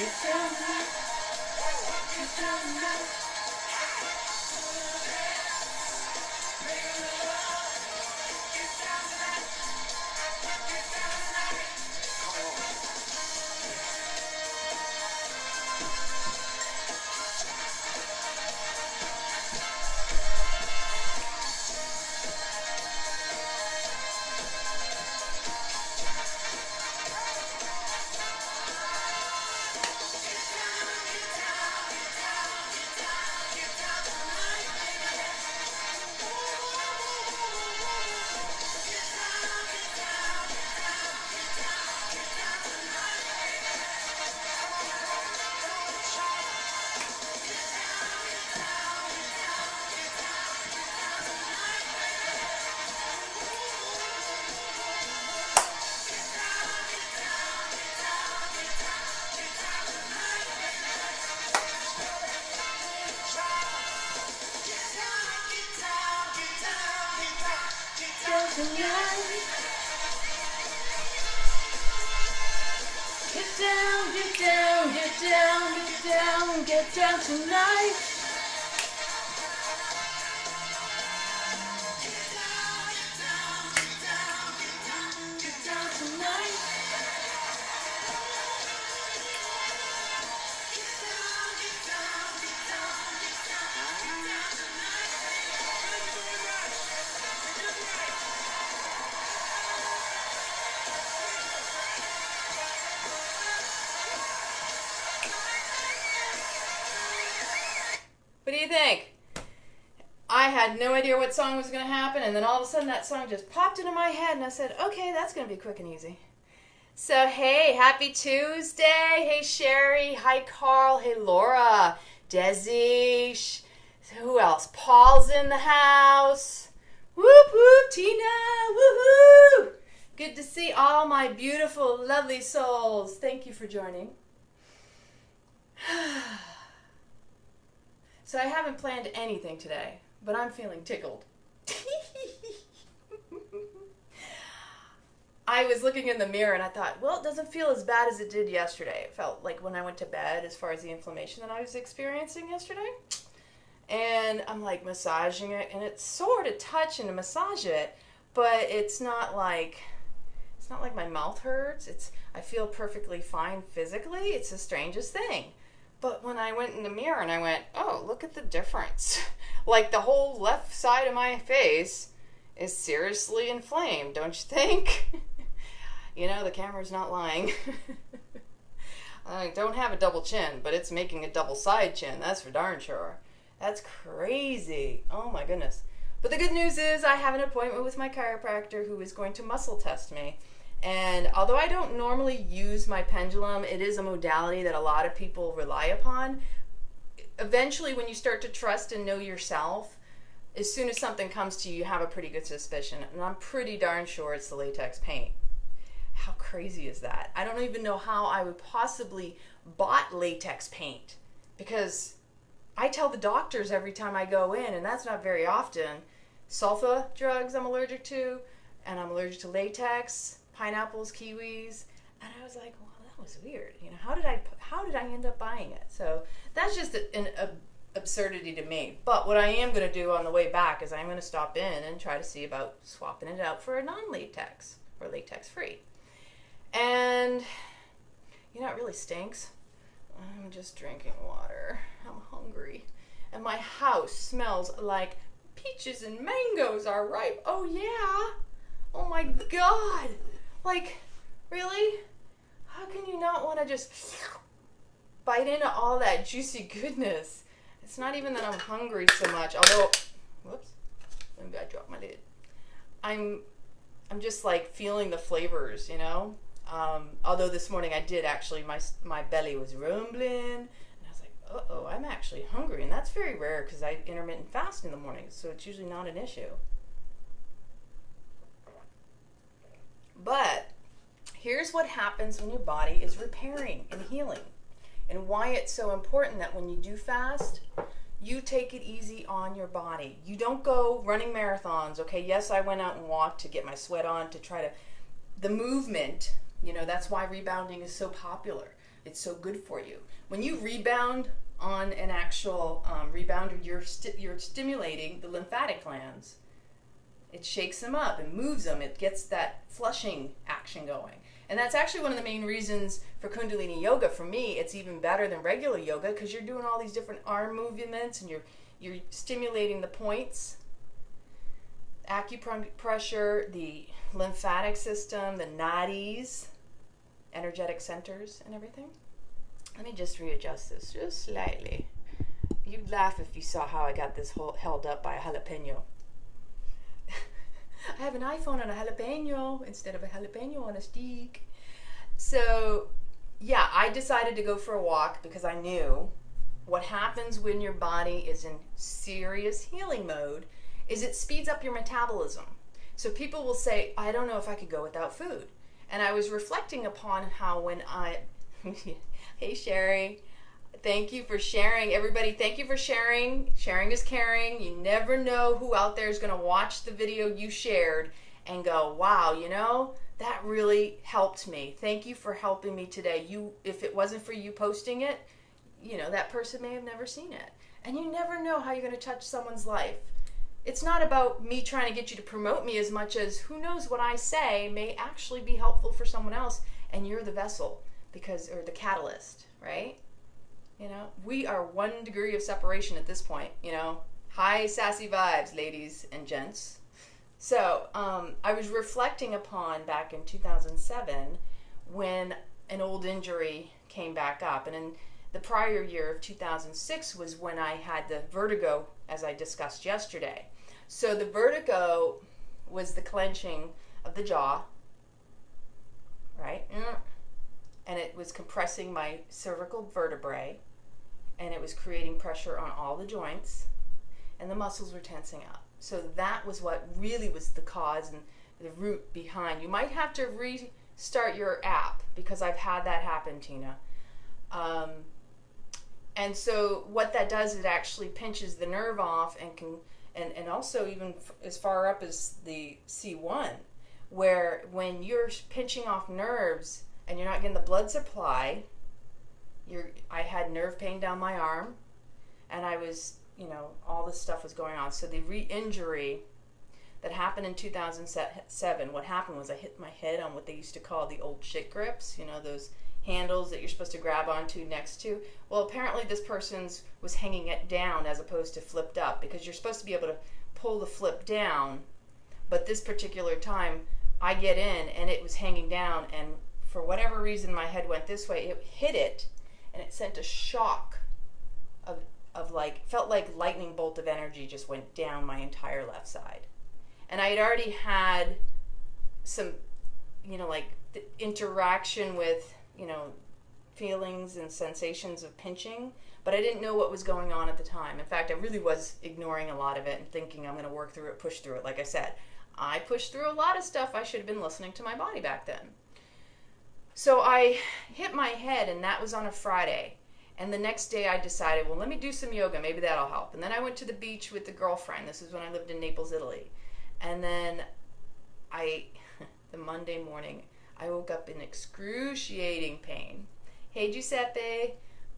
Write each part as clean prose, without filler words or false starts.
get down tonight. Get down tonight. Get down tonight. Get down tonight. What do you think? I had no idea what song was going to happen, and then all of a sudden that song just popped into my head, and I said, okay, that's going to be quick and easy. So, hey, happy Tuesday. Hey, Sherry. Hi, Carl. Hey, Laura. Desi. Who else? Paul's in the house. Whoop, whoop, Tina. Woohoo. Good to see all my beautiful, lovely souls. Thank you for joining. So I haven't planned anything today, but I'm feeling tickled. I was looking in the mirror and I thought, well, it doesn't feel as bad as it did yesterday. It felt like when I went to bed as far as the inflammation that I was experiencing yesterday. And I'm like massaging it, and it's sort of touching to massage it, but it's not like my mouth hurts. I feel perfectly fine physically. It's the strangest thing. But when I went in the mirror and I went, oh, look at the difference. Like the whole left side of my face is seriously inflamed, don't you think? You know, the camera's not lying. I don't have a double chin, but it's making a double side chin. That's for darn sure. That's crazy. Oh my goodness. But the good news is I have an appointment with my chiropractor who is going to muscle test me. And although I don't normally use my pendulum, it is a modality that a lot of people rely upon. Eventually, when you start to trust and know yourself, as soon as something comes to you, you have a pretty good suspicion. And I'm pretty darn sure it's the latex paint. How crazy is that? I don't even know how I would possibly bought latex paint, because I tell the doctors every time I go in, and that's not very often, sulfa drugs I'm allergic to, and I'm allergic to latex, pineapples, kiwis, and I was like, well, that was weird. You know, how did I end up buying it? So that's just an absurdity to me. But what I am going to do on the way back is I'm going to stop in and try to see about swapping it out for a non-latex or latex-free. And you know, it really stinks. I'm just drinking water. I'm hungry, and my house smells like peaches and mangoes are ripe. Oh yeah. Oh my God. Like, really? How can you not want to just bite into all that juicy goodness? It's not even that I'm hungry so much, although, whoops, maybe I dropped my lid. I'm just like feeling the flavors, you know? Although this morning I did actually, my belly was rumbling, and I was like, uh-oh, I'm actually hungry, and that's very rare because I intermittent fast in the morning, so it's usually not an issue. But here's what happens when your body is repairing and healing, and why it's so important that when you do fast, you take it easy on your body. You don't go running marathons, okay? Yes, I went out and walked to get my sweat on, to try to, the movement, you know, that's why rebounding is so popular. It's so good for you. When you rebound on an actual rebounder, you're stimulating the lymphatic glands. It shakes them up and moves them. It gets that flushing action going. And that's actually one of the main reasons for Kundalini yoga. For me, it's even better than regular yoga because you're doing all these different arm movements and you're stimulating the points, acupressure, the lymphatic system, the nadis, energetic centers, and everything. Let me just readjust this just slightly. You'd laugh if you saw how I got this held up by a jalapeno. I have an iPhone on a jalapeno instead of a jalapeno on a stick. So, yeah, I decided to go for a walk because I knew what happens when your body is in serious healing mode is it speeds up your metabolism. So people will say, I don't know if I could go without food. And I was reflecting upon how when I... Hey, Sherry. Thank you for sharing. Everybody, thank you for sharing. Sharing is caring. You never know who out there is going to watch the video you shared and go, wow, you know, that really helped me. Thank you for helping me today. If it wasn't for you posting it, you know, that person may have never seen it. And you never know how you're going to touch someone's life. It's not about me trying to get you to promote me as much as who knows what I say may actually be helpful for someone else, and you're the vessel or the catalyst, right? You know, we are 1 degree of separation at this point, you know. High sassy vibes, ladies and gents. So, I was reflecting upon back in 2007 when an old injury came back up. And in the prior year of 2006 was when I had the vertigo, as I discussed yesterday. So the vertigo was the clenching of the jaw, right? And it was compressing my cervical vertebrae. And it was creating pressure on all the joints, and the muscles were tensing up. So that was what really was the cause and the root behind. You might have to restart your app because I've had that happen, Tina. And so what that does, it actually pinches the nerve off and also even as far up as the C1, where when you're pinching off nerves and you're not getting the blood supply, I had nerve pain down my arm, and I was, you know, all this stuff was going on. So the re-injury that happened in 2007, what happened was I hit my head on what they used to call the old shit grips, you know, those handles that you're supposed to grab onto next to. Well, apparently this person's was hanging it down as opposed to flipped up, because you're supposed to be able to pull the flip down, but this particular time I get in and it was hanging down, and for whatever reason my head went this way. It hit it, and it sent a shock of like, felt like lightning bolt of energy just went down my entire left side. And I had already had some, you know, like the interaction with, you know, feelings and sensations of pinching, but I didn't know what was going on at the time. In fact, I really was ignoring a lot of it and thinking I'm going to work through it, push through it. Like I said, I pushed through a lot of stuff. I should have been listening to my body back then. So I hit my head, and that was on a Friday. And the next day I decided, well, let me do some yoga. Maybe that'll help. And then I went to the beach with the girlfriend. This is when I lived in Naples, Italy. And then the Monday morning, I woke up in excruciating pain. Hey, Giuseppe.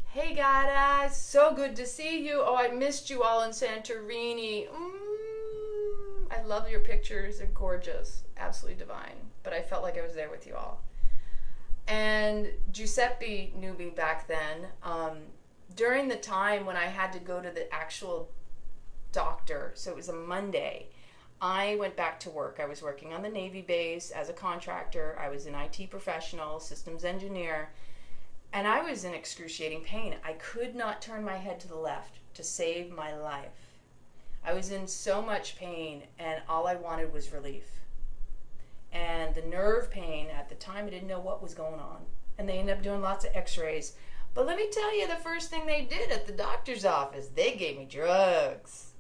Hey, Gara. So good to see you. Oh, I missed you all in Santorini. I love your pictures. They're gorgeous. Absolutely divine. But I felt like I was there with you all. And Giuseppe knew me back then. During the time when I had to go to the actual doctor, so it was a Monday, I went back to work. I was working on the Navy base as a contractor. I was an IT professional, systems engineer, and I was in excruciating pain. I could not turn my head to the left to save my life. I was in so much pain, and all I wanted was relief. And the nerve pain, at the time I didn't know what was going on. And they ended up doing lots of x-rays. But let me tell you, the first thing they did at the doctor's office, they gave me drugs.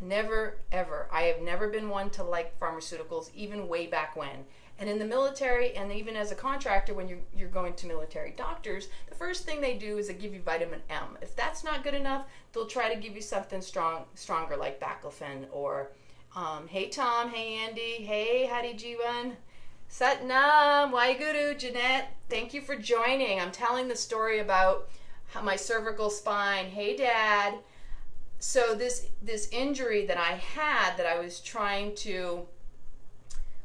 Never, ever. I have never been one to like pharmaceuticals, even way back when. And in the military, and even as a contractor, when you're going to military doctors, the first thing they do is they give you vitamin M. If that's not good enough, they'll try to give you something stronger like baclofen or... hey Tom, hey Andy, hey Hadi Jivan. Satnam, Waheguru, Jeanette. Thank you for joining. I'm telling the story about my cervical spine. Hey, Dad. So this injury that I had that I was trying to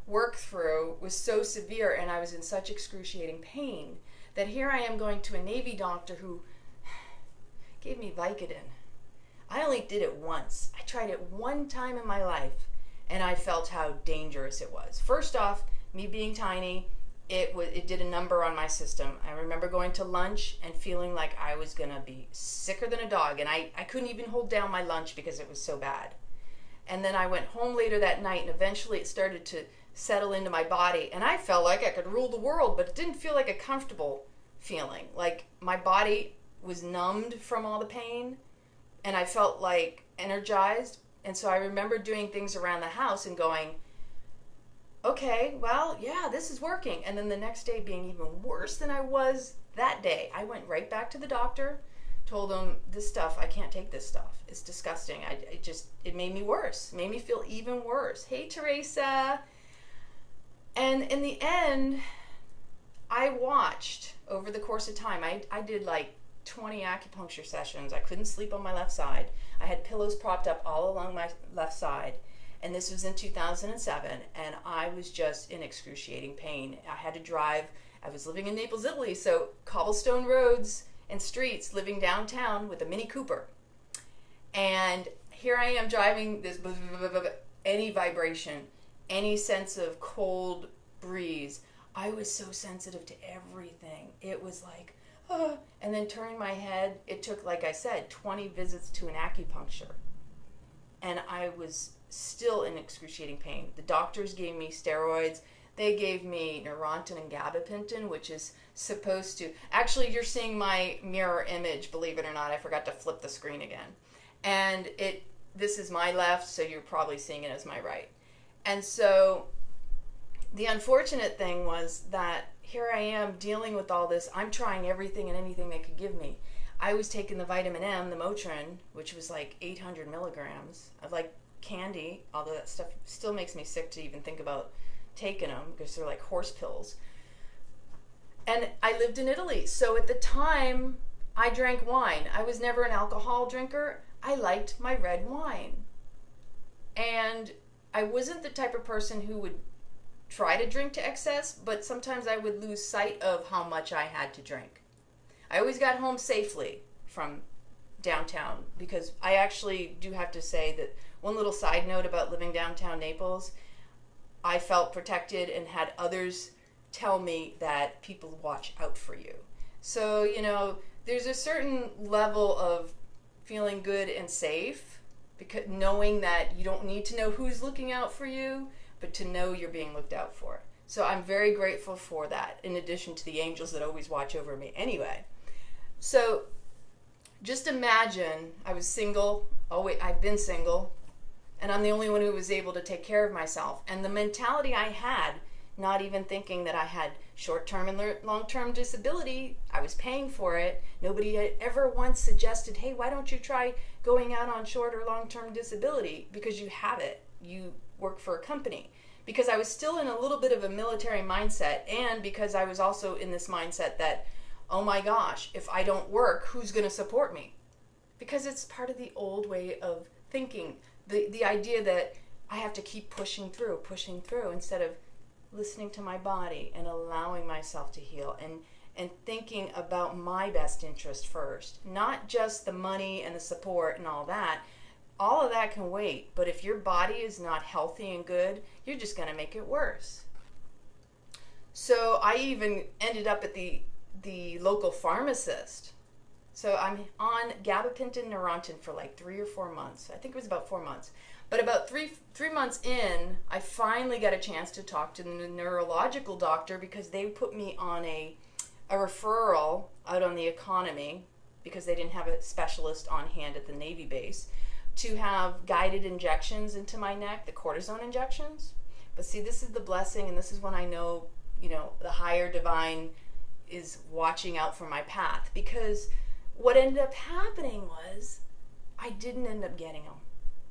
work through was so severe, and I was in such excruciating pain that here I am going to a Navy doctor who gave me Vicodin. I only did it once. I tried it one time in my life, and I felt how dangerous it was. First off, me being tiny, it did a number on my system. I remember going to lunch and feeling like I was gonna be sicker than a dog, and I couldn't even hold down my lunch because it was so bad. And then I went home later that night, and eventually it started to settle into my body, and I felt like I could rule the world, but it didn't feel like a comfortable feeling. Like my body was numbed from all the pain, and I felt like energized. And so I remember doing things around the house and going, okay, well, yeah, this is working. And then the next day being even worse than I was that day. I went right back to the doctor, told him, this stuff, I can't take this stuff. It's disgusting. It made me worse, made me feel even worse. Hey, Teresa. And in the end, I watched over the course of time. I did like 20 acupuncture sessions. I couldn't sleep on my left side. I had pillows propped up all along my left side. And this was in 2007, and I was just in excruciating pain. I had to drive. I was living in Naples, Italy, so cobblestone roads and streets, living downtown with a Mini Cooper. And here I am driving this, any vibration, any sense of cold breeze. I was so sensitive to everything. It was like, oh. And then turning my head, it took, like I said, 20 visits to an acupuncture. And I was still in excruciating pain. The doctors gave me steroids. They gave me Neurontin and gabapentin, which is supposed to... Actually, you're seeing my mirror image, believe it or not. I forgot to flip the screen again. And this is my left, so you're probably seeing it as my right. And so the unfortunate thing was that here I am dealing with all this. I'm trying everything and anything they could give me. I was taking the vitamin M, the Motrin, which was like 800 milligrams. I like candy, although that stuff still makes me sick to even think about taking them because they're like horse pills. And I lived in Italy, so at the time I drank wine. I was never an alcohol drinker. I liked my red wine. And I wasn't the type of person who would try to drink to excess, but sometimes I would lose sight of how much I had to drink. I always got home safely from downtown because I actually do have to say that one little side note about living downtown Naples, I felt protected and had others tell me that people watch out for you. So, you know, there's a certain level of feeling good and safe, because knowing that you don't need to know who's looking out for you, but to know you're being looked out for. So I'm very grateful for that, in addition to the angels that always watch over me. Anyway, so just imagine I was single. Oh wait, I've been single. And I'm the only one who was able to take care of myself. And the mentality I had, not even thinking that I had short-term and long-term disability, I was paying for it. Nobody had ever once suggested, hey, why don't you try going out on short or long-term disability? Because you have it. You work for a company. Because I was still in a little bit of a military mindset, and because I was also in this mindset that, oh my gosh, if I don't work, who's going to support me? Because it's part of the old way of thinking. The idea that I have to keep pushing through instead of listening to my body and allowing myself to heal and thinking about my best interest first. Not just the money and the support and all that. All of that can wait, but if your body is not healthy and good, you're just going to make it worse. So I even ended up at the local pharmacist. So I'm on gabapentin Neurontin for like 3 or 4 months. I think it was about 4 months. But about three months in, I finally got a chance to talk to the neurological doctor because they put me on a referral out on the economy because they didn't have a specialist on hand at the Navy base to have guided injections into my neck, the cortisone injections. But see, this is the blessing, and this is when I know, you know, the higher divine is watching out for my path, because what ended up happening was I didn't end up getting them.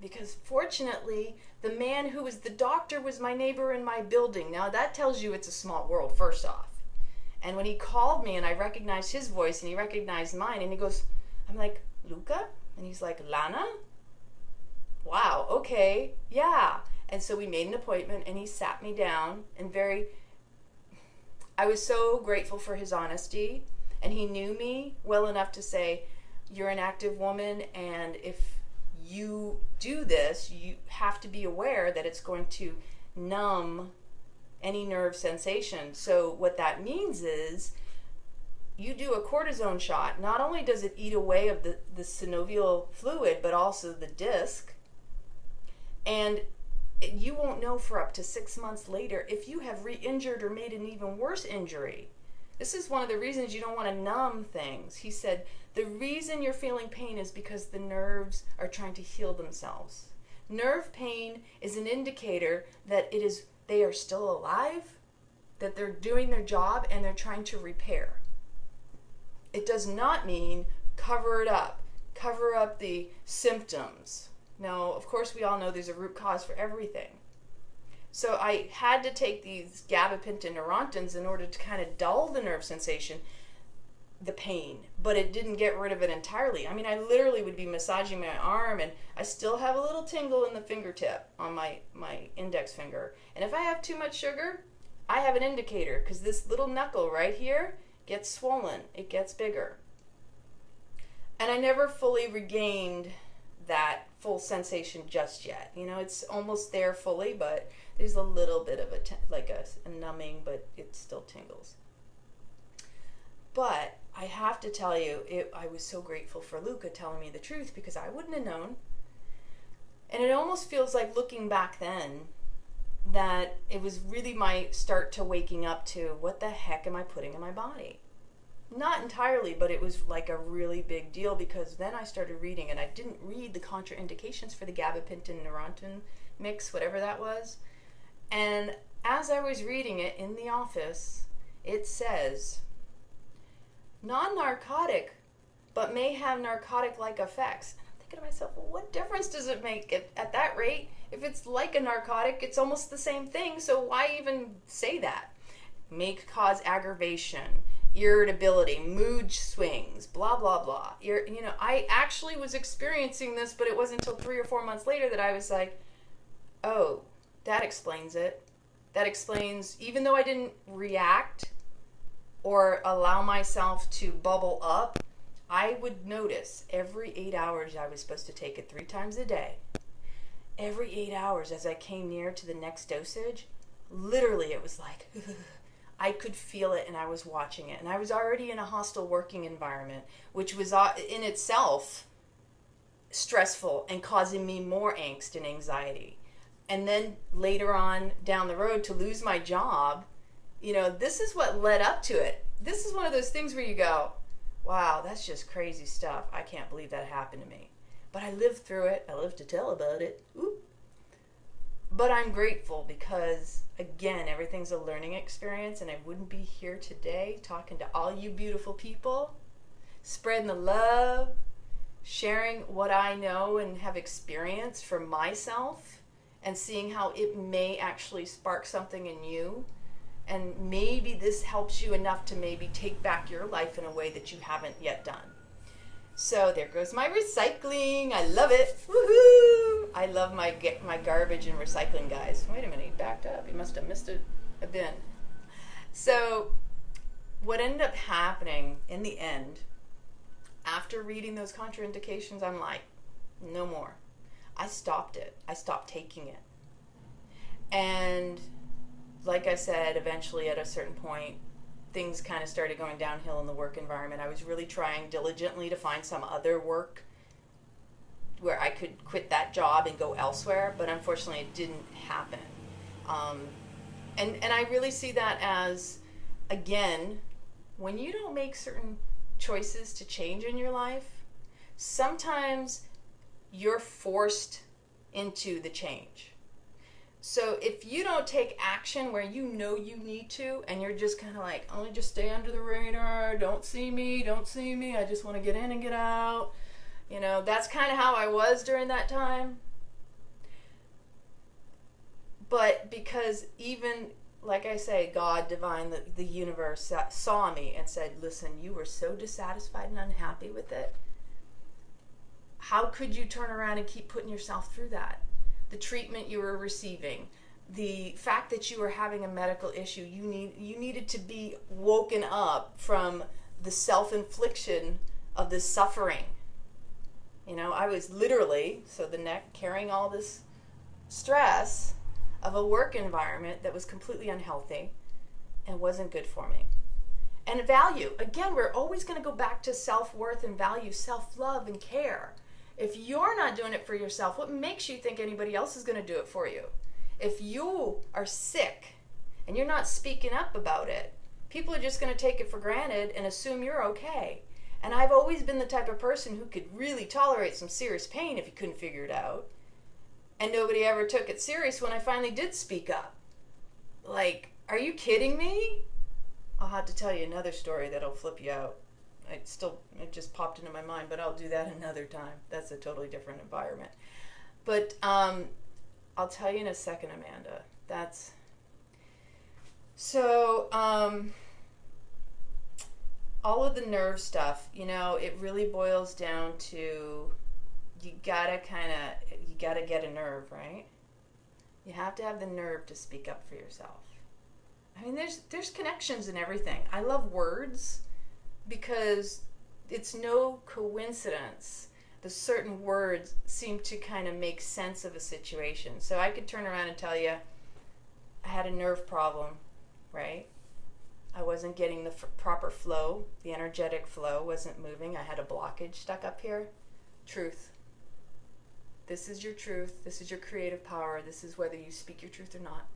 because fortunately, the man who was the doctor was my neighbor in my building. Now that tells you it's a small world, first off. And when he called me and I recognized his voice and he recognized mine, and he goes, I'm like, Luca? And he's like, Lana? Wow, okay, yeah. And so we made an appointment and he sat me down and I was so grateful for his honesty, and he knew me well enough to say, you're an active woman, and if you do this, you have to be aware that it's going to numb any nerve sensation. So what that means is you do a cortisone shot. Not only does it eat away of the synovial fluid, but also the disc. And you won't know for up to 6 months later if you have re-injured or made an even worse injury. This is one of the reasons you don't want to numb things. He said, the reason you're feeling pain is because the nerves are trying to heal themselves. Nerve pain is an indicator that they are still alive, that they're doing their job, and they're trying to repair. It does not mean cover it up, cover up the symptoms. Now, of course, we all know there's a root cause for everything. So I had to take these gabapentin neurontins in order to kind of dull the nerve sensation, the pain, but it didn't get rid of it entirely. I mean, I literally would be massaging my arm, and I still have a little tingle in the fingertip on my index finger. And if I have too much sugar, I have an indicator, because this little knuckle right here gets swollen. It gets bigger. And I never fully regained that full sensation just yet. You know, it's almost there fully, but there's a little bit of a numbing, but it still tingles. But I have to tell you, I was so grateful for Luca telling me the truth, because I wouldn't have known. And it almost feels like, looking back then, that it was really my start to waking up to, what the heck am I putting in my body? Not entirely, but it was like a really big deal, because then I started reading, and I didn't read the contraindications for the gabapentin neurontin mix, whatever that was. And as I was reading it in the office, it says, non-narcotic, but may have narcotic-like effects. And I'm thinking to myself, well, what difference does it make at that rate? If it's like a narcotic, it's almost the same thing, so why even say that? May cause aggravation, irritability, mood swings, blah, blah, blah. I actually was experiencing this, but it wasn't until 3 or 4 months later that I was like, oh, that explains it. That explains, even though I didn't react or allow myself to bubble up, I would notice every 8 hours I was supposed to take it 3 times a day. Every 8 hours as I came near to the next dosage, literally it was like, I could feel it, and I was watching it. And I was already in a hostile working environment, which was in itself stressful and causing me more angst and anxiety. And then later on down the road, to lose my job, this is what led up to it. This is one of those things where you go, wow, that's just crazy stuff. I can't believe that happened to me. But I lived through it. I lived to tell about it. Ooh. But I'm grateful, because, again, everything's a learning experience, and I wouldn't be here today talking to all you beautiful people, spreading the love, sharing what I know and have experienced for myself, and seeing how it may actually spark something in you. And maybe this helps you enough to maybe take back your life in a way that you haven't yet done. So there goes my recycling. I love it. Woohoo! I love my garbage and recycling, guys. Wait a minute, he backed up. He must have missed a bin. So what ended up happening in the end, after reading those contraindications, I'm like, no more. I stopped it. I stopped taking it. And like I said, eventually at a certain point, things kind of started going downhill in the work environment. I was really trying diligently to find some other work where I could quit that job and go elsewhere, but unfortunately it didn't happen. And I really see that as, again, when you don't make certain choices to change in your life, sometimes you're forced into the change. So if you don't take action where you know you need to, and you're just kind of like, oh, just stay under the radar, don't see me, I just want to get in and get out. That's kind of how I was during that time. But because even, like I say, God, divine, the universe saw me and said, listen, you were so dissatisfied and unhappy with it. How could you turn around and keep putting yourself through that? The treatment you were receiving, the fact that you were having a medical issue, you needed to be woken up from the self-infliction of this suffering. You know, I was literally, so the neck, carrying all this stress of a work environment that was completely unhealthy and wasn't good for me. And value, again, we're always going to go back to self-worth and value, self-love and care. If you're not doing it for yourself, what makes you think anybody else is going to do it for you? If you are sick and you're not speaking up about it, people are just going to take it for granted and assume you're okay. And I've always been the type of person who could really tolerate some serious pain if you couldn't figure it out. And nobody ever took it serious when I finally did speak up. Like, are you kidding me? I'll have to tell you another story that'll flip you out. It just popped into my mind, but I'll do that another time. That's a totally different environment. But I'll tell you in a second, Amanda. That's so all of the nerve stuff, you know, it really boils down to you gotta get a nerve, right? You have to have the nerve to speak up for yourself. I mean, there's connections in everything. I love words because it's no coincidence the certain words seem to kind of make sense of a situation. So I could turn around and tell you I had a nerve problem, right? I wasn't getting the proper flow. The energetic flow wasn't moving. I had a blockage stuck up here. Truth. This is your truth. This is your creative power. This is whether you speak your truth or not.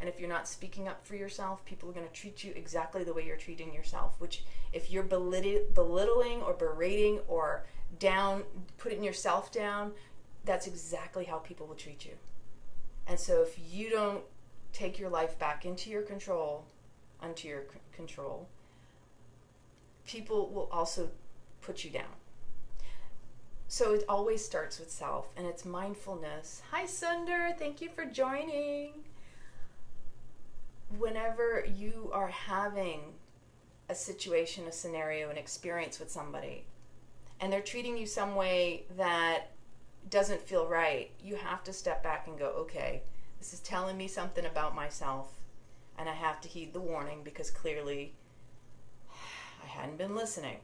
And if you're not speaking up for yourself, people are going to treat you exactly the way you're treating yourself. Which, if you're belittling or berating or putting yourself down, that's exactly how people will treat you. And so if you don't take your life back into your control, people will also put you down. So it always starts with self, and it's mindfulness. Hi, Sunder. Thank you for joining. Whenever you are having a situation, a scenario, an experience with somebody, and they're treating you some way that doesn't feel right, you have to step back and go, okay, this is telling me something about myself, and I have to heed the warning because clearly I hadn't been listening.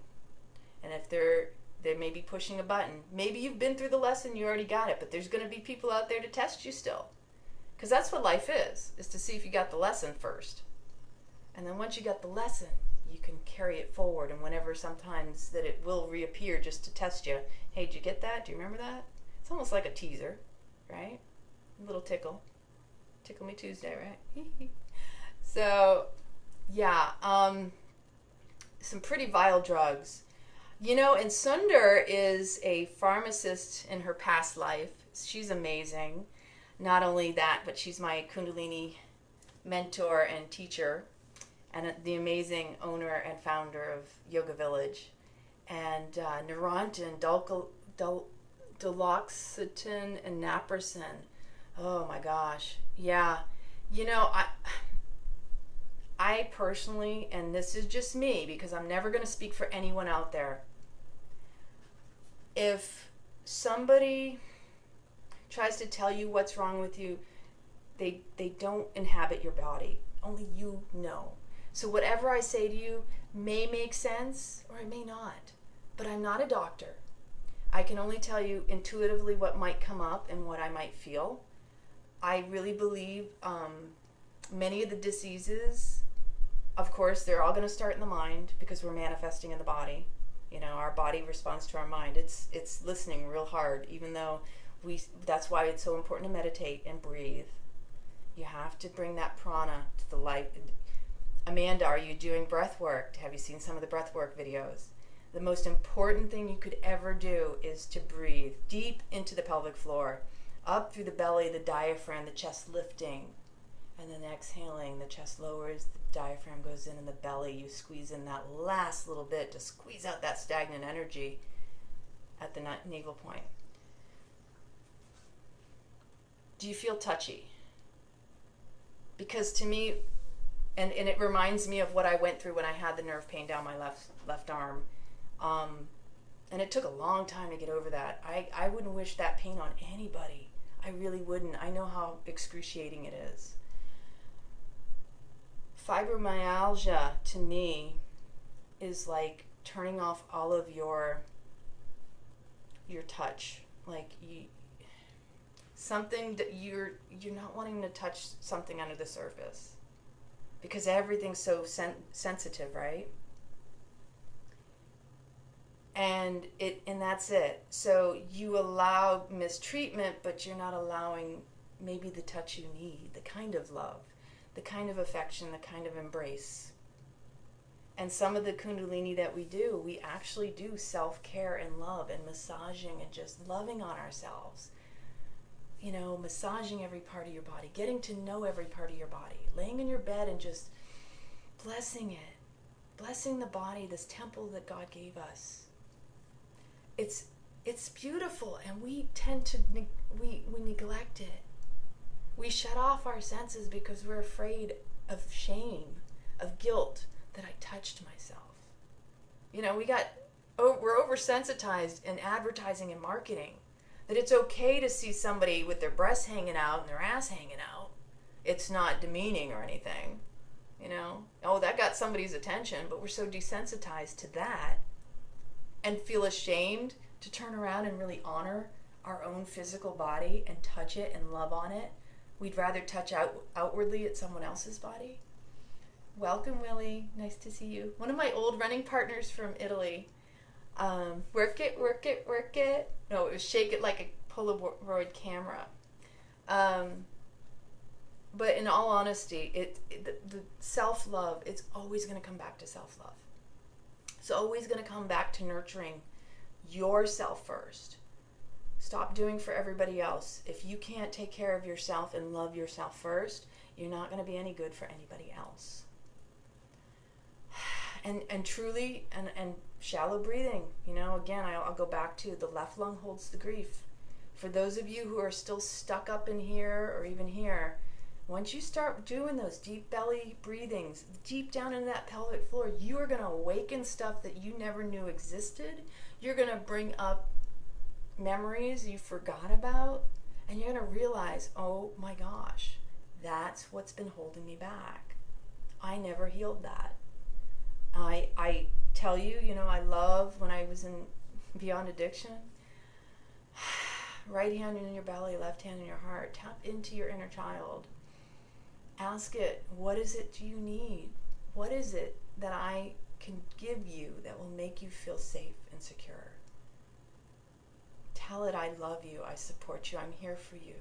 And if they may be pushing a button. Maybe you've been through the lesson, you already got it, but there's going to be people out there to test you still. Because that's what life is to see if you got the lesson first. And then once you got the lesson, you can carry it forward, and whenever sometimes that it will reappear just to test you. Hey, did you get that? Do you remember that? It's almost like a teaser, right? A little tickle. Tickle-Me Tuesday, right? So, yeah, some pretty vile drugs. You know, and Sundar is a pharmacist in her past life. She's amazing. Not only that, but she's my Kundalini mentor and teacher, and the amazing owner and founder of Yoga Village. And Neurontin, duloxetine, and naproxen. Oh my gosh. Yeah. You know, I personally, and this is just me because I'm never going to speak for anyone out there, if somebody tries to tell you what's wrong with you, they don't inhabit your body. Only you know. So whatever I say to you may make sense or it may not. But I'm not a doctor. I can only tell you intuitively what might come up and what I might feel. I really believe many of the diseases, of course, they're all going to start in the mind because we're manifesting in the body. You know, our body responds to our mind. It's listening real hard, even though that's why it's so important to meditate and breathe. You have to bring that prana to the light. Amanda, are you doing breath work? Have you seen some of the breath work videos? The most important thing you could ever do is to breathe deep into the pelvic floor, up through the belly, the diaphragm, the chest lifting, and then exhaling, the chest lowers, the diaphragm goes in the belly. You squeeze in that last little bit to squeeze out that stagnant energy at the navel point. Do you feel touchy? Because to me, and it reminds me of what I went through when I had the nerve pain down my left arm. And it took a long time to get over that. I wouldn't wish that pain on anybody. I really wouldn't. I know how excruciating it is. Fibromyalgia, to me, is like turning off all of your touch. Like something that you're not wanting to touch something under the surface. Because everything's so sensitive, right? And that's it. So you allow mistreatment, but you're not allowing maybe the touch you need, the kind of love, the kind of affection, the kind of embrace. And some of the Kundalini that we actually do self-care and love and massaging and just loving on ourselves. You know, massaging every part of your body, getting to know every part of your body, laying in your bed and just blessing it, blessing the body, this temple that God gave us. It's beautiful, and we tend to we neglect it. We shut off our senses because we're afraid of shame, of guilt that I touched myself. You know, we're oversensitized in advertising and marketing. That it's okay to see somebody with their breasts hanging out and their ass hanging out. It's not demeaning or anything, you know. Oh, that got somebody's attention, but we're so desensitized to that and feel ashamed to turn around and really honor our own physical body and touch it and love on it. We'd rather touch outwardly at someone else's body. Welcome, Willie. Nice to see you. One of my old running partners from Italy. Work it, work it, work it. No, it was shake it like a Polaroid camera. But in all honesty, the self-love, it's always going to come back to self-love. It's always going to come back to nurturing yourself first. Stop doing for everybody else. If you can't take care of yourself and love yourself first, you're not going to be any good for anybody else. And truly, and shallow breathing, you know, again, I'll go back to the left lung holds the grief. For those of you who are still stuck up in here or even here, once you start doing those deep belly breathings, deep down in that pelvic floor, you are going to awaken stuff that you never knew existed. You're going to bring up memories you forgot about, and you're going to realize, oh my gosh, that's what's been holding me back. I never healed that. I tell you, you know, I love when I was in Beyond Addiction, right hand in your belly, left hand in your heart. Tap into your inner child. Ask it, what is it you need? What is it that I can give you that will make you feel safe and secure? Tell it, I love you, I support you, I'm here for you.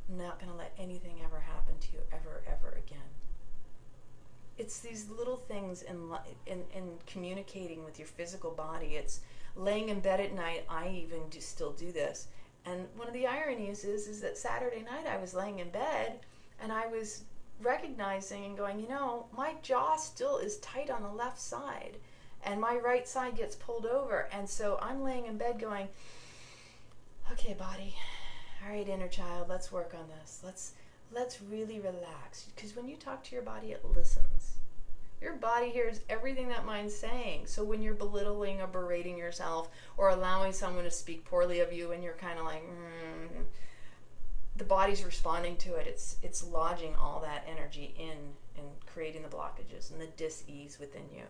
I'm not going to let anything ever happen to you ever again. It's these little things in communicating with your physical body. It's laying in bed at night. I even still do this. And one of the ironies is that Saturday night I was laying in bed and I was recognizing and going, you know, my jaw still is tight on the left side and my right side gets pulled over. And so I'm laying in bed going, okay, body, all right, inner child, let's work on this. Let's really relax. Because when you talk to your body, it listens. Your body hears everything that mind's saying. So when you're belittling or berating yourself or allowing someone to speak poorly of you and you're kind of like, the body's responding to it. It's lodging all that energy in and creating the blockages and the dis-ease within you.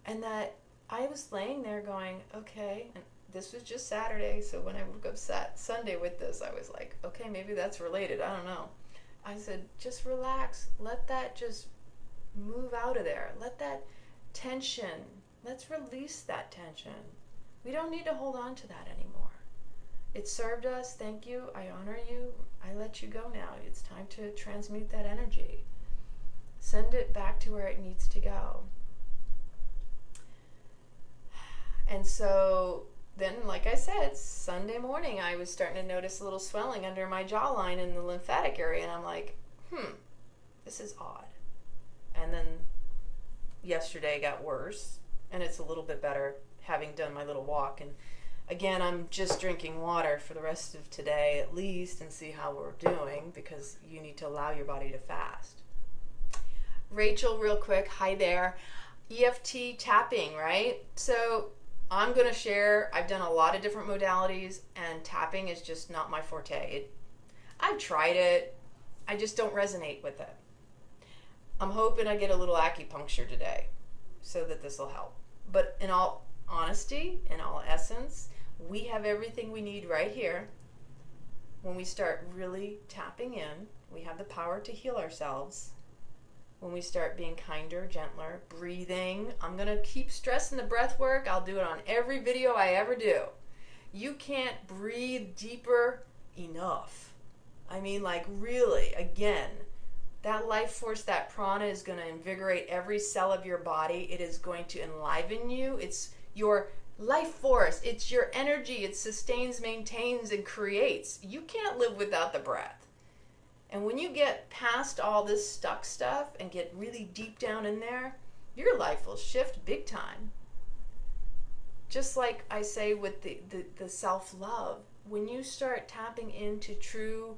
And that I was laying there going, okay, and this was just Saturday, so when I woke up Sunday with this, I was like, okay, maybe that's related. I don't know. I said, just relax. Let that just move out of there. Let that tension, let's release that tension. We don't need to hold on to that anymore. It served us. Thank you. I honor you. I let you go now. It's time to transmute that energy. Send it back to where it needs to go. And so then, like I said, Sunday morning, I was starting to notice a little swelling under my jawline in the lymphatic area. And I'm like, this is odd. And then yesterday got worse. And it's a little bit better having done my little walk. And Again, I'm just drinking water for the rest of today at least and see how we're doing, because you need to allow your body to fast. Rachel, real quick, hi there. EFT tapping, right? So I'm going to share, I've done a lot of different modalities, and tapping is just not my forte. I've tried it. I just don't resonate with it. I'm hoping I get a little acupuncture today so that this will help. But in all honesty, in all essence, we have everything we need right here. When we start really tapping in, we have the power to heal ourselves. When we start being kinder, gentler, breathing. I'm going to keep stressing the breath work. I'll do it on every video I ever do. You can't breathe deeper enough. I mean, like, really, again, that life force, that prana is going to invigorate every cell of your body. It is going to enliven you. It's your life force. It's your energy. It sustains, maintains, and creates. You can't live without the breath. And when you get past all this stuck stuff and get really deep down in there, your life will shift big time. Just like I say with the self-love, when you start tapping into true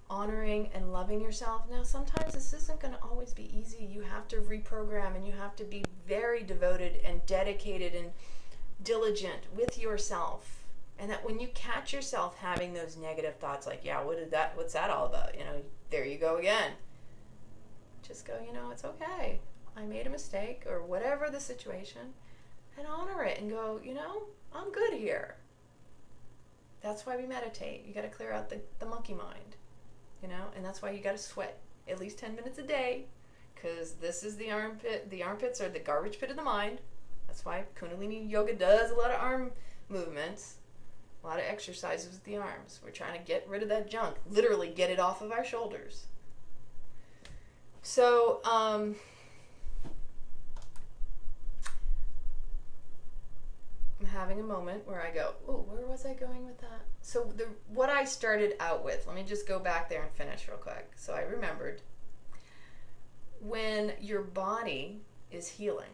honoring and loving yourself, now sometimes this isn't going to always be easy. You have to reprogram, and you have to be very devoted and dedicated and diligent with yourself. And that when you catch yourself having those negative thoughts like, yeah, what's that all about? You know, there you go again. Just go, you know, it's okay. I made a mistake, or whatever the situation, and honor it and go, you know, I'm good here. That's why we meditate. You got to clear out the monkey mind, you know, and that's why you got to sweat at least 10 minutes a day, because this is the armpit. The armpits are the garbage pit of the mind. That's why Kundalini yoga does a lot of arm movements. A lot of exercises with the arms. We're trying to get rid of that junk. Literally get it off of our shoulders. So, I'm having a moment where I go, oh, where was I going with that? So what I started out with, let me just go back there and finish real quick. So I remembered, when your body is healing,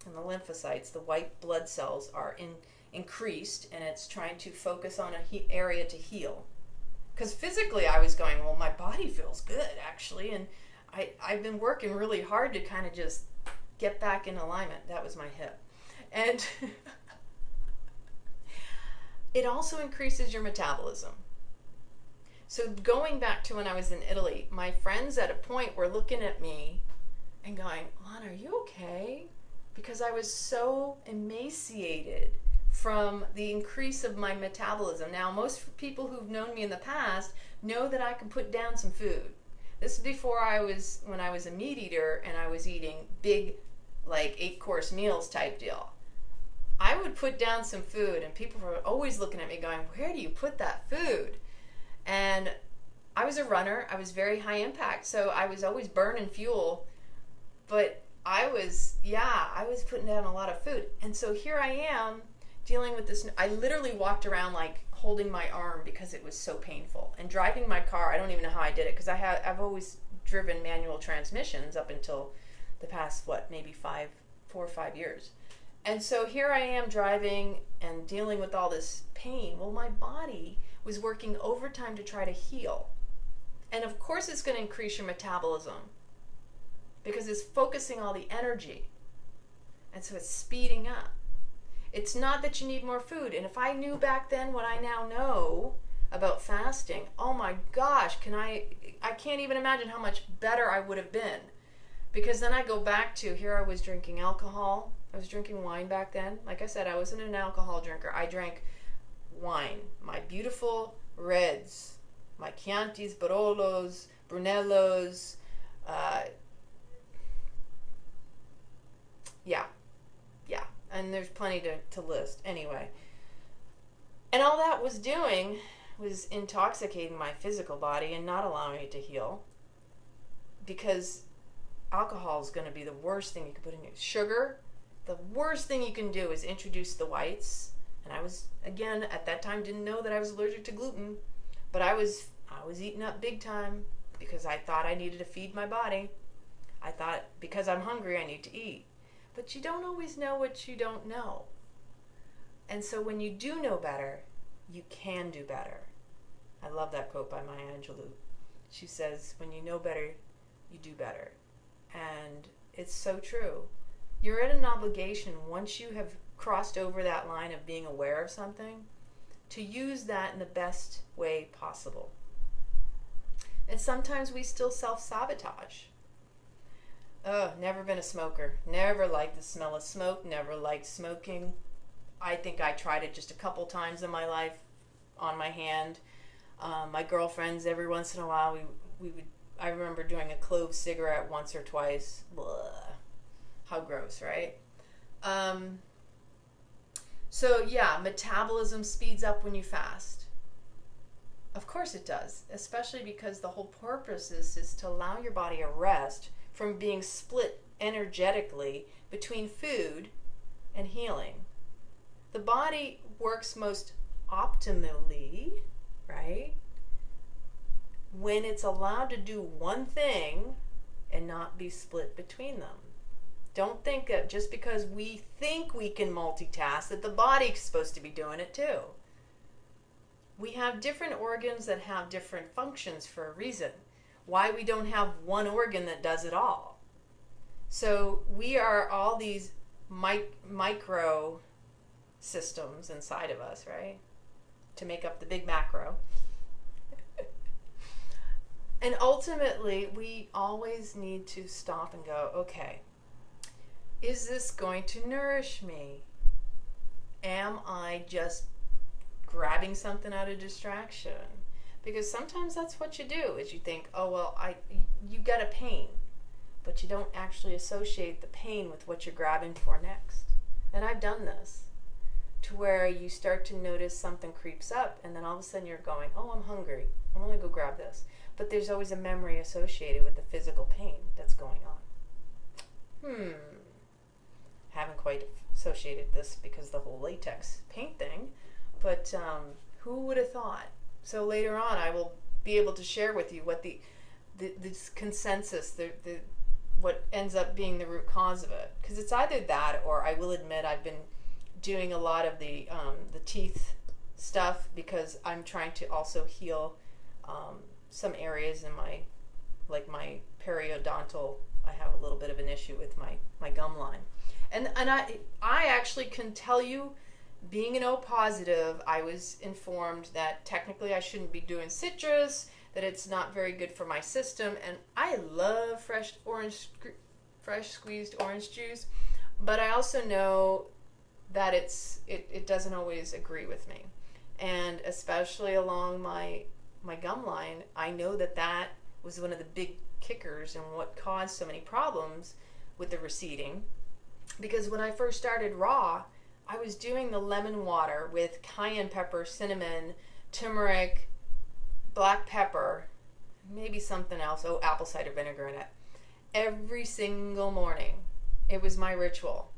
and the lymphocytes, the white blood cells, are increased, and it's trying to focus on an area to heal. Because physically I was going, well, my body feels good actually, and I've been working really hard to kind of just get back in alignment. That was my hip. And it also increases your metabolism. So going back to when I was in Italy, my friends at a point were looking at me and going, Lana, are you okay? Because I was so emaciated from the increase of my metabolism. Now, most people who've known me in the past know that I can put down some food. This is before when I was a meat eater and I was eating big, like 8-course meals type deal. I would put down some food, and people were always looking at me going, where do you put that food? And I was a runner. I was very high impact, so I was always burning fuel, but I was putting down a lot of food. And so here I am dealing with this. I literally walked around like holding my arm because it was so painful. And driving my car, I don't even know how I did it, because I've always driven manual transmissions up until the past, maybe 4 or 5 years. And so here I am driving and dealing with all this pain. Well, my body was working overtime to try to heal. And of course it's going to increase your metabolism, because it's focusing all the energy. And so it's speeding up. It's not that you need more food. And if I knew back then what I now know about fasting, oh my gosh, I can't even imagine how much better I would have been. Because then I go back to, here I was drinking alcohol. I was drinking wine back then. Like I said, I wasn't an alcohol drinker. I drank wine. My beautiful reds. My Chiantis, Barolos, Brunellos, yeah, and there's plenty to list. Anyway, and all that was doing was intoxicating my physical body and not allowing it to heal, because alcohol is going to be the worst thing you can put in your sugar. The worst thing you can do is introduce the whites. And I was, again, at that time didn't know that I was allergic to gluten, but I was eating up big time because I thought I needed to feed my body. I thought because I'm hungry I need to eat. But you don't always know what you don't know. And so when you do know better, you can do better. I love that quote by Maya Angelou. She says, when you know better, you do better. And it's so true. You're in an obligation, once you have crossed over that line of being aware of something, to use that in the best way possible. And sometimes we still self-sabotage. Oh, never been a smoker. Never liked the smell of smoke. Never liked smoking. I think I tried it just a couple times in my life on my hand. My girlfriends, every once in a while, we would. I remember doing a clove cigarette once or twice. Blah. How gross, right? So yeah, metabolism speeds up when you fast. Of course it does, especially because the whole purpose is to allow your body a rest from being split energetically between food and healing. The body works most optimally, right, when it's allowed to do one thing and not be split between them. Don't think that just because we think we can multitask that the body's supposed to be doing it too. We have different organs that have different functions for a reason. Why we don't have one organ that does it all. So we are all these micro systems inside of us, right? To make up the big macro. And ultimately, we always need to stop and go, okay, is this going to nourish me? Am I just grabbing something out of distraction? Because sometimes that's what you do, is you think, oh, well, you got a pain, but you don't actually associate the pain with what you're grabbing for next. And I've done this, to where you start to notice something creeps up, and then all of a sudden you're going, oh, I'm hungry. I'm going to go grab this. But there's always a memory associated with the physical pain that's going on. Haven't quite associated this because the whole latex paint thing, but who would have thought? So later on, I will be able to share with you what this consensus, what ends up being the root cause of it. Because it's either that, or I will admit I've been doing a lot of the teeth stuff because I'm trying to also heal some areas in my periodontal. I have a little bit of an issue with my gum line. And I actually can tell you, being an O positive, I was informed that technically I shouldn't be doing citrus, that it's not very good for my system, and I love fresh squeezed orange juice, but I also know that it doesn't always agree with me. And especially along my gum line, I know that was one of the big kickers and what caused so many problems with the receding. Because when I first started raw, I was doing the lemon water with cayenne pepper, cinnamon, turmeric, black pepper, maybe something else, apple cider vinegar in it, every single morning. It was my ritual.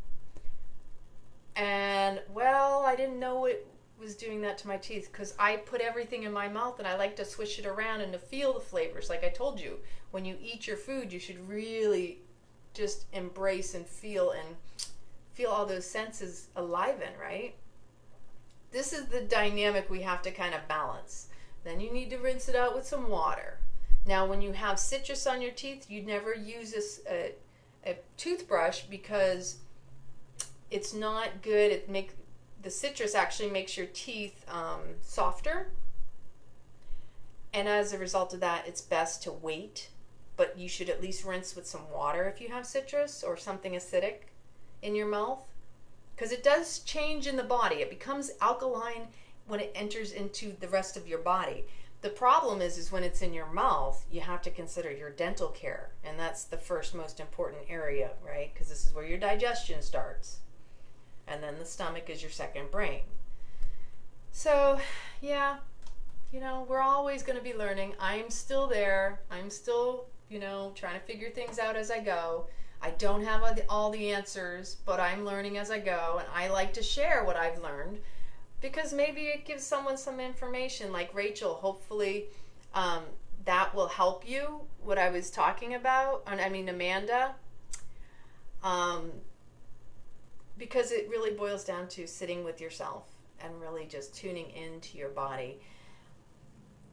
And, well, I didn't know it was doing that to my teeth because I put everything in my mouth and I like to swish it around and to feel the flavors. Like I told you, when you eat your food, you should really just embrace and feel all those senses alive in, right? This is the dynamic we have to kind of balance. Then you need to rinse it out with some water. Now, when you have citrus on your teeth, you never use a toothbrush because it's not good. The citrus actually makes your teeth softer. And as a result of that, it's best to wait. But you should at least rinse with some water if you have citrus or something acidic in your mouth. Because it does change in the body. It becomes alkaline when it enters into the rest of your body. The problem is when it's in your mouth, you have to consider your dental care. And that's the first most important area, right? Because this is where your digestion starts. And then the stomach is your second brain. So, yeah, we're always going to be learning. I'm still there. I'm still, trying to figure things out as I go. I don't have all the answers, but I'm learning as I go. And I like to share what I've learned because maybe it gives someone some information. Like Rachel, hopefully that will help you, what I was talking about. Amanda. because it really boils down to sitting with yourself and really just tuning into your body.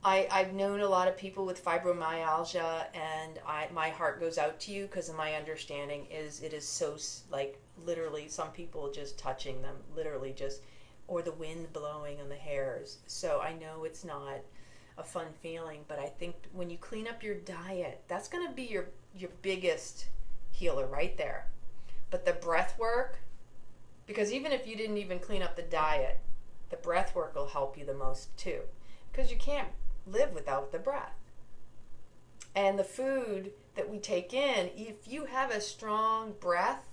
I've known a lot of people with fibromyalgia, and my heart goes out to you because my understanding is it is so, like, literally some people just touching them, literally just, or the wind blowing on the hairs. So I know it's not a fun feeling, but I think when you clean up your diet, that's going to be your biggest healer right there. But the breath work, because even if you didn't even clean up the diet, the breath work will help you the most too, because you can't live without the breath. And the food that we take in, if you have a strong breath,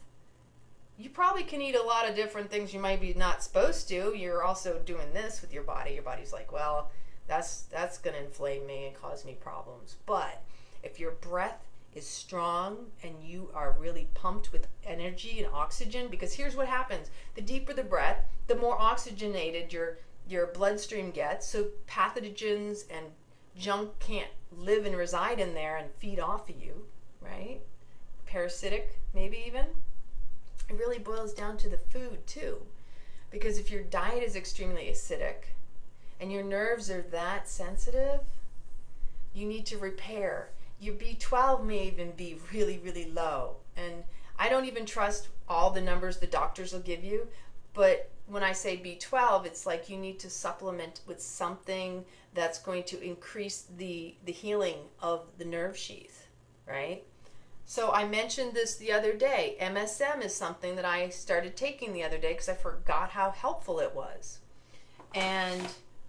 you probably can eat a lot of different things you might be not supposed to. You're also doing this with your body. Your body's like, well, that's going to inflame me and cause me problems. But if your breath is strong and you are really pumped with energy and oxygen, because here's what happens. The deeper the breath, the more oxygenated your bloodstream gets, so pathogens and junk can't live and reside in there and feed off of you, right? Parasitic, maybe even. It really boils down to the food too, because if your diet is extremely acidic and your nerves are that sensitive, you need to repair. Your B12 may even be really, really low. And I don't even trust all the numbers the doctors will give you, but when I say B12, it's like you need to supplement with something that's going to increase the healing of the nerve sheath, right? So I mentioned this the other day. MSM is something that I started taking the other day because I forgot how helpful it was. And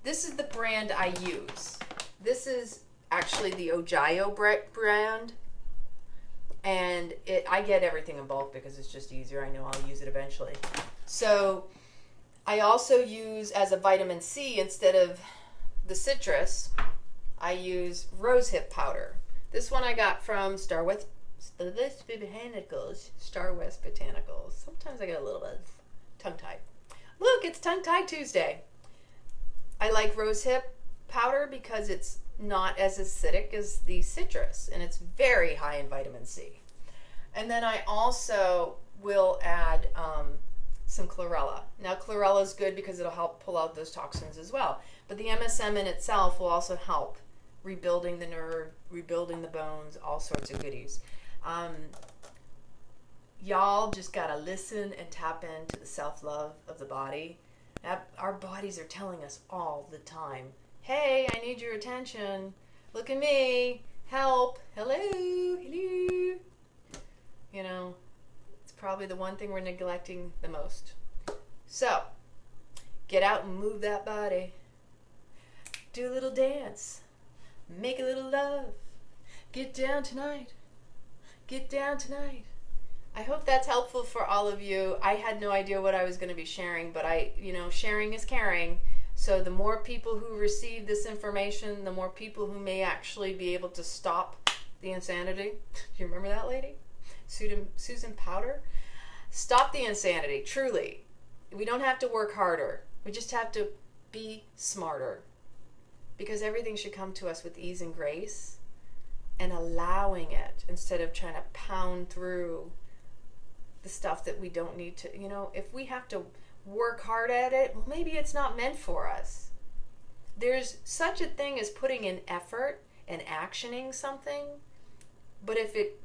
this is the brand I use. This is actually the Ojayo brand. And I get everything in bulk because it's just easier. I know I'll use it eventually. So I also use, as a vitamin C, instead of the citrus, I use rosehip powder. This one I got from Star West Botanicals. Sometimes I get a little bit tongue-tied. Look, it's Tongue-Tied Tuesday. I like rosehip powder because it's not as acidic as the citrus, and it's very high in vitamin C. And then I also will add some chlorella. Now, chlorella is good because it'll help pull out those toxins as well. But the MSM in itself will also help rebuilding the nerve, rebuilding the bones, all sorts of goodies. Y'all just gotta listen and tap into the self-love of the body. Our bodies are telling us all the time, hey, I need your attention. Look at me. Help. Hello. Hello. You know, it's probably the one thing we're neglecting the most. So, get out and move that body. Do a little dance. Make a little love. Get down tonight. Get down tonight. I hope that's helpful for all of you. I had no idea what I was going to be sharing, but sharing is caring. So the more people who receive this information, the more people who may actually be able to stop the insanity. Do you remember that lady? Susan Powder? Stop the insanity, truly. We don't have to work harder. We just have to be smarter. Because everything should come to us with ease and grace, and allowing it instead of trying to pound through the stuff that we don't need to. If we have to work hard at it, well, maybe it's not meant for us. There's such a thing as putting in effort and actioning something, but if it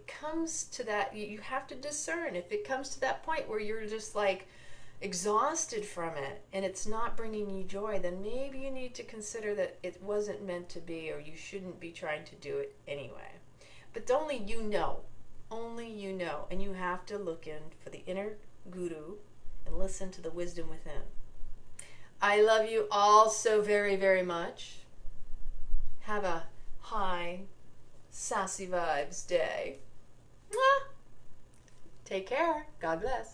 comes to that, you have to discern. If it comes to that point where you're just like exhausted from it and it's not bringing you joy, then maybe you need to consider that it wasn't meant to be, or you shouldn't be trying to do it anyway. But only you know, and you have to look in for the inner guru and listen to the wisdom within. I love you all so very, very much. Have a high, sassy vibes day. Mwah! Take care. God bless.